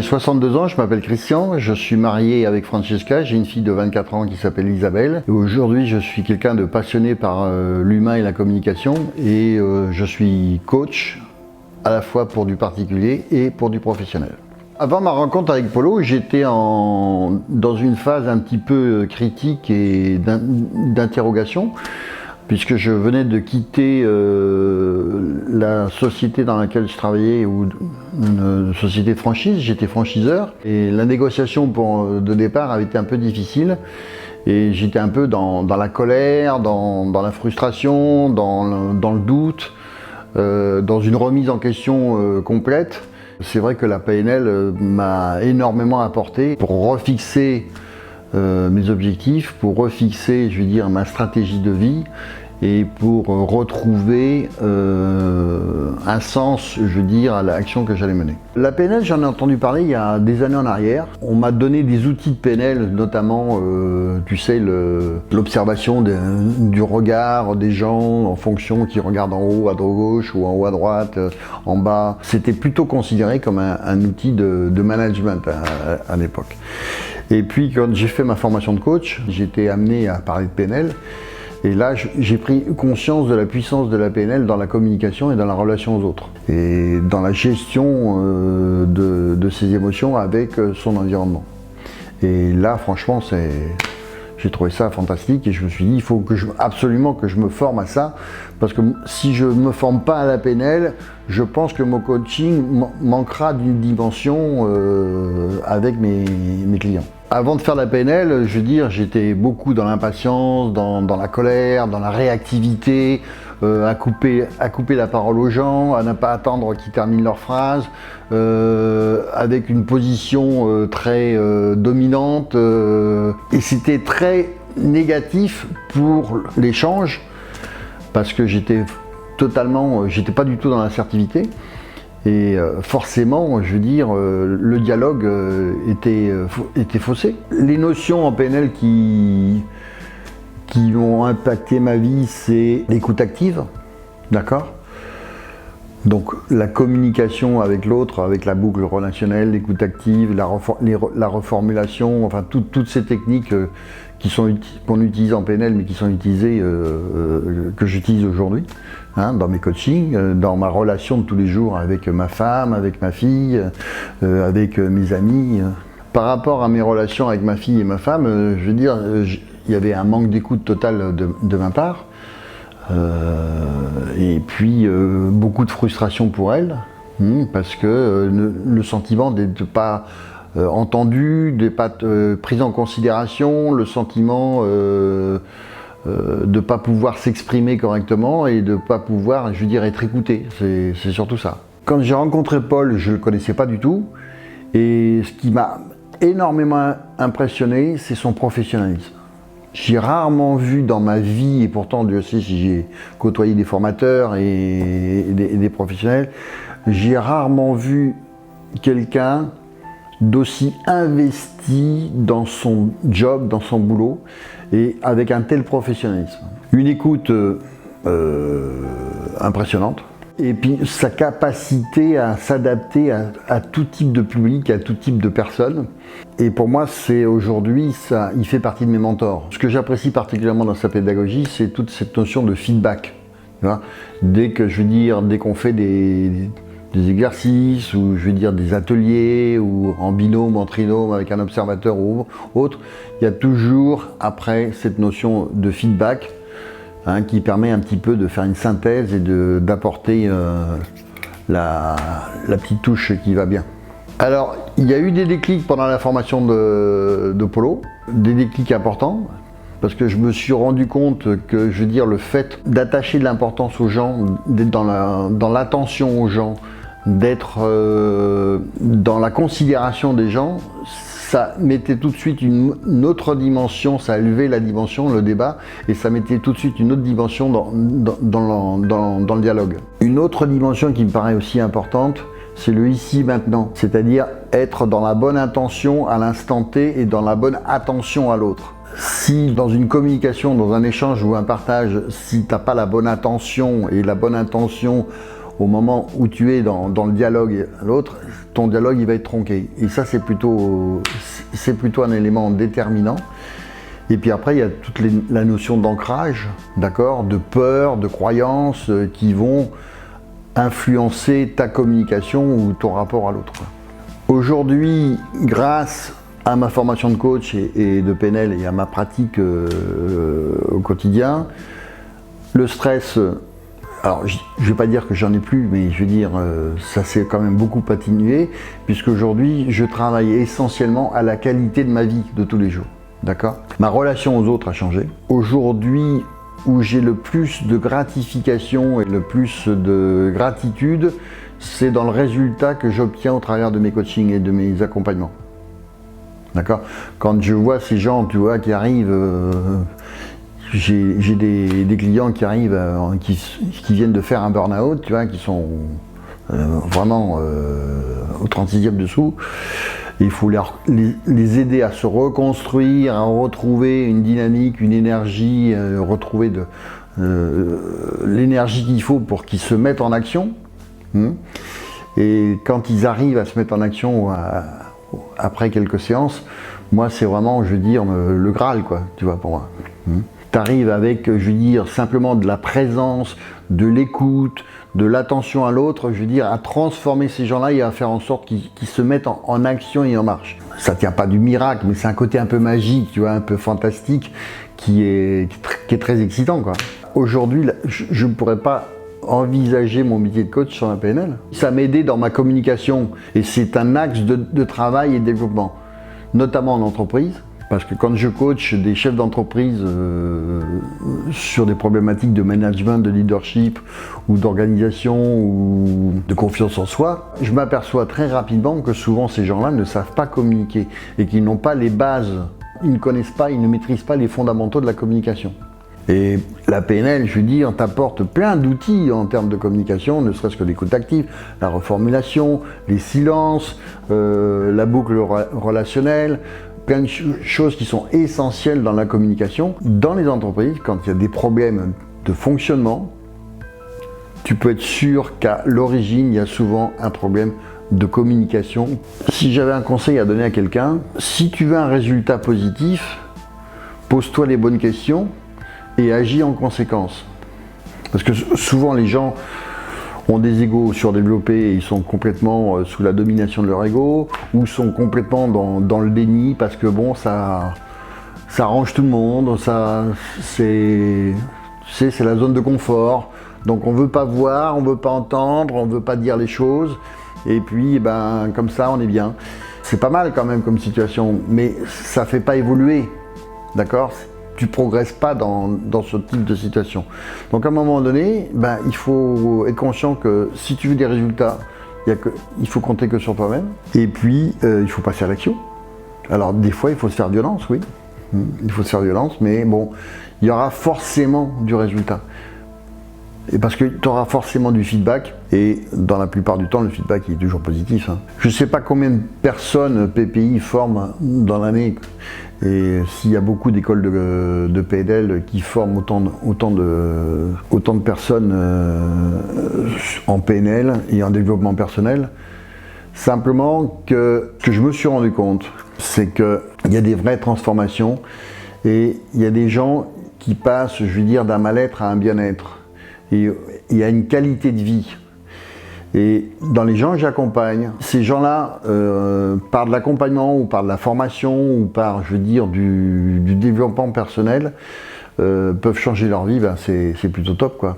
62 ans, je m'appelle Christian, je suis marié avec Francesca, j'ai une fille de 24 ans qui s'appelle Isabelle. Aujourd'hui, je suis quelqu'un de passionné par l'humain et la communication et je suis coach à la fois pour du particulier et pour du professionnel. Avant ma rencontre avec Polo, j'étais dans une phase un petit peu critique et d'interrogation, puisque je venais de quitter la société dans laquelle je travaillais, ou une société de franchise, j'étais franchiseur, et la négociation de départ avait été un peu difficile, et j'étais un peu dans la colère, dans la frustration, dans le doute, dans une remise en question complète. C'est vrai que la PNL m'a énormément apporté pour refixer mes objectifs, pour refixer, je veux dire, ma stratégie de vie et pour retrouver un sens, je veux dire, à l'action que j'allais mener. La PNL, j'en ai entendu parler il y a des années en arrière. On m'a donné des outils de PNL, notamment, tu sais, l'observation du regard des gens en fonction qu'ils regardent en haut à gauche ou en haut à droite, en bas. C'était plutôt considéré comme un outil de management à l'époque. Et puis, quand j'ai fait ma formation de coach, j'ai été amené à parler de PNL. Et là, j'ai pris conscience de la puissance de la PNL dans la communication et dans la relation aux autres. Et dans la gestion de ses émotions avec son environnement. Et là, franchement, j'ai trouvé ça fantastique et je me suis dit, il faut absolument que je me forme à ça. Parce que si je ne me forme pas à la PNL, je pense que mon coaching manquera d'une dimension avec mes clients. Avant de faire la PNL, je veux dire, j'étais beaucoup dans l'impatience, dans la colère, dans la réactivité, à couper la parole aux gens, à ne pas attendre qu'ils terminent leur phrase, avec une position très dominante. Et c'était très négatif pour l'échange, parce que j'étais pas du tout dans l'assertivité. Et forcément, je veux dire, le dialogue était faussé. Les notions en PNL qui ont impacté ma vie, c'est l'écoute active, d'accord ? Donc la communication avec l'autre, avec la boucle relationnelle, l'écoute active, la reformulation, enfin toutes ces techniques qu'on utilise en PNL, mais qui sont utilisées, que j'utilise aujourd'hui, hein, dans mes coachings, dans ma relation de tous les jours avec ma femme, avec ma fille, avec mes amis. Par rapport à mes relations avec ma fille et ma femme, je veux dire, il y avait un manque d'écoute totale de ma part. Et puis beaucoup de frustration pour elle, parce que le sentiment d'être pas entendu, d'être pas pris en considération, le sentiment de ne pas pouvoir s'exprimer correctement et de ne pas pouvoir, je veux dire, être écouté. C'est surtout ça. Quand j'ai rencontré Paul, je ne le connaissais pas du tout, et ce qui m'a énormément impressionné, c'est son professionnalisme. J'ai rarement vu dans ma vie, et pourtant Dieu sait si j'ai côtoyé des formateurs et des professionnels, j'ai rarement vu quelqu'un d'aussi investi dans son job, dans son boulot, et avec un tel professionnalisme. Une écoute impressionnante, et puis sa capacité à s'adapter à tout type de public, à tout type de personnes. Et pour moi, c'est aujourd'hui, il fait partie de mes mentors. Ce que j'apprécie particulièrement dans sa pédagogie, c'est toute cette notion de feedback. Tu vois, dès qu'on fait des exercices, ou je veux dire des ateliers, ou en binôme, en trinôme, avec un observateur ou autre, il y a toujours après cette notion de feedback, hein, qui permet un petit peu de faire une synthèse et d'apporter la petite touche qui va bien. Alors, il y a eu des déclics pendant la formation de Polo, des déclics importants, parce que je me suis rendu compte que, je veux dire, le fait d'attacher de l'importance aux gens, d'être dans l'attention aux gens, d'être dans la considération des gens, ça mettait tout de suite une autre dimension, ça élevait la dimension, le débat, et ça mettait tout de suite une autre dimension dans le dialogue. Une autre dimension qui me paraît aussi importante, c'est le ici maintenant, c'est-à-dire être dans la bonne intention à l'instant T et dans la bonne attention à l'autre. Si dans une communication, dans un échange ou un partage, si tu n'as pas la bonne intention et la bonne intention au moment où tu es dans le dialogue à l'autre, ton dialogue il va être tronqué. Et ça c'est plutôt un élément déterminant. Et puis après il y a toute la notion d'ancrage, d'accord, de peur, de croyances qui vont influencer ta communication ou ton rapport à l'autre. Aujourd'hui, grâce à ma formation de coach et de PNL et à ma pratique au quotidien, le stress, alors je ne vais pas dire que j'en ai plus, mais je veux dire ça s'est quand même beaucoup atténué, puisqu'aujourd'hui je travaille essentiellement à la qualité de ma vie de tous les jours. D'accord ? Ma relation aux autres a changé. Aujourd'hui, où j'ai le plus de gratification et le plus de gratitude, c'est dans le résultat que j'obtiens au travers de mes coachings et de mes accompagnements. D'accord ? Quand je vois ces gens, tu vois, qui arrivent, j'ai des clients qui arrivent, qui viennent de faire un burn-out, tu vois, qui sont vraiment au 36e dessous. Il faut les aider à se reconstruire, à retrouver une dynamique, une énergie, retrouver l'énergie qu'il faut pour qu'ils se mettent en action. Et quand ils arrivent à se mettre en action après quelques séances, moi c'est vraiment, je veux dire, le Graal, quoi, tu vois, pour moi. Tu arrives avec, je veux dire, simplement de la présence, de l'écoute, de l'attention à l'autre, je veux dire, à transformer ces gens-là et à faire en sorte qu'ils se mettent en action et en marche. Ça tient pas du miracle, mais c'est un côté un peu magique, tu vois, un peu fantastique, qui est très excitant, quoi. Aujourd'hui, je ne pourrais pas envisager mon métier de coach sans la PNL. Ça m'a aidé dans ma communication et c'est un axe de travail et de développement, notamment en entreprise. Parce que quand je coach des chefs d'entreprise sur des problématiques de management, de leadership ou d'organisation ou de confiance en soi, je m'aperçois très rapidement que souvent ces gens-là ne savent pas communiquer et qu'ils n'ont pas les bases, ils ne connaissent pas, ils ne maîtrisent pas les fondamentaux de la communication. Et la PNL, je veux dire, t'apporte plein d'outils en termes de communication, ne serait-ce que l'écoute active, la reformulation, les silences, la boucle relationnelle, plein de choses qui sont essentielles dans la communication. Dans les entreprises, quand il y a des problèmes de fonctionnement, tu peux être sûr qu'à l'origine, il y a souvent un problème de communication. Si j'avais un conseil à donner à quelqu'un, si tu veux un résultat positif, pose-toi les bonnes questions et agis en conséquence. Parce que souvent les gens ont des égos surdéveloppés et ils sont complètement sous la domination de leur ego, ou sont complètement dans le déni parce que bon, ça arrange tout le monde, c'est la zone de confort, donc on veut pas voir, on veut pas entendre, on veut pas dire les choses, et puis ben comme ça on est bien. C'est pas mal quand même comme situation, mais ça fait pas évoluer, d'accord ? Tu progresses pas dans ce type de situation. Donc à un moment donné, ben, il faut être conscient que si tu veux des résultats, il faut compter que sur toi-même. Et puis, il faut passer à l'action. Alors des fois, il faut se faire violence, oui. Il faut se faire violence, mais bon, il y aura forcément du résultat. Et parce que tu auras forcément du feedback, et dans la plupart du temps, le feedback il est toujours positif. Je ne sais pas combien de personnes PPI forment dans l'année, et s'il y a beaucoup d'écoles de PNL qui forment autant de personnes en PNL et en développement personnel, simplement que ce que je me suis rendu compte, c'est qu'il y a des vraies transformations, et il y a des gens qui passent, je veux dire, d'un mal-être à un bien-être. Et il y a une qualité de vie. Et dans les gens que j'accompagne, ces gens-là, par de l'accompagnement ou par de la formation ou par, je veux dire, du développement personnel, peuvent changer leur vie, ben c'est plutôt top, quoi.